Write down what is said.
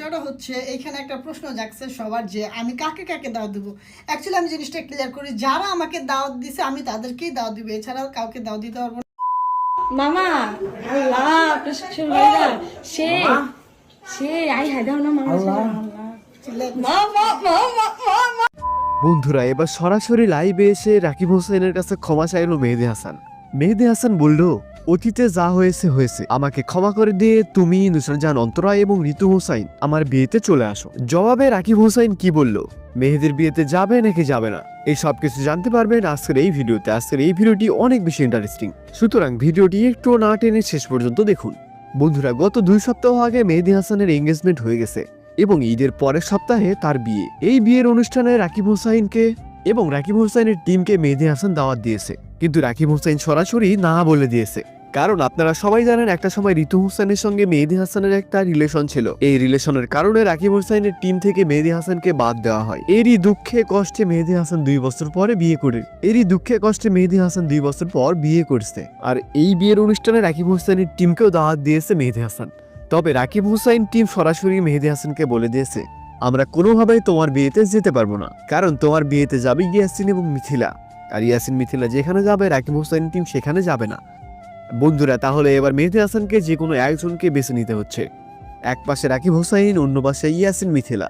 ঘটনাটা হচ্ছে এইখানে একটা প্রশ্ন জাগছে সবার যে আমি কাকে কাকে দাওয়াত দেবো। অ্যাকচুয়ালি আমি জিনিসটা ক্লিয়ার করি, যারা আমাকে দাওয়াত দিছে আমি তাদেরকেই দাওয়াত দিব, এছাড়া কাউকে দাওয়াত দিতে পারবো না। মামা আল্লাহ প্রশংসন ভাইরা সে সে আই হাদাও না মামা মা বন্ধুরা এবার সরাসরি লাইভে এসে রাকিব হোসেনের কাছে ক্ষমা চাইল মেহেদী হাসান। মেহেদী হাসান বলল, অতীতে যা হয়েছে হয়েছে, আমাকে ক্ষমা করে দিয়ে তুমি, নুসরাত জাহান অন্তরা এবং ঋতু হোসাইন আমার বিয়েতে চলে আসো। জবাবে রাকিব হোসেন কি বলল, মেহেদীর বিয়েতে যাবে নাকি যাবে না, এই সব কিছু জানতে পারবেন আজকের এই ভিডিওতে। আজকের এই ভিডিওটি অনেক বেশি ইন্টারেস্টিং, সুতরাং ভিডিওটি একটু না টেনে শেষ পর্যন্ত দেখুন। বন্ধুরা গত 2 সপ্তাহ আগে মেহেদী হাসানের এঙ্গেজমেন্ট হয়ে গেছে এবং ঈদের পরের সপ্তাহে তার বিয়ে। এই বিয়ের অনুষ্ঠানে রাকিব হোসাইনকে এবং রাকিব হোসাইনের টিমকে মেহেদী হাসান দাওয়াত দিয়েছে, কিন্তু রাকিব হোসাইন সরাসরি না বলে দিয়েছে। কারণ আপনারা সবাই জানেন একটা সময় ঋতু হোসেনের সঙ্গে মেহেদী হাসানের একটা রিলেশন ছিল। এই রিলেশনের কারণে রাকিব হোসাইনের টিম থেকে মেহেদী হাসানকে বাদ দেওয়া হয়। এরই দুঃখে কষ্টে মেহেদী হাসান 2 বছর পরে বিয়ে করে মেহেদী হাসান 2 বছর পর বিয়ে করছে। আর এই বিয়ের অনুষ্ঠানে রাকিব হোসাইনের টিমকেও দাওয়াত দিয়েছে মেহেদী হাসান। তবে রাকিব হোসাইন টিম সরাসরি মেহেদী হাসানকে বলে দিয়েছে, আমরা কোনোভাবেই তোমার বিয়েতে যেতে পারবো না, কারণ তোমার বিয়েতে যাবে ইয়াসিন এবং মিথিলা, আর ইয়াসিন মিথিলা যেখানে যাবে রাকিব হোসাইন টিম সেখানে যাবে না। বন্ধুরা তাহলে এবার মেহেদী হাসানকে যে কোনো একজনকে বেছে নিতে হচ্ছে, এক পাশে রাকিব হোসাইন, অন্য পাশে ইয়াসিন মিথিলা।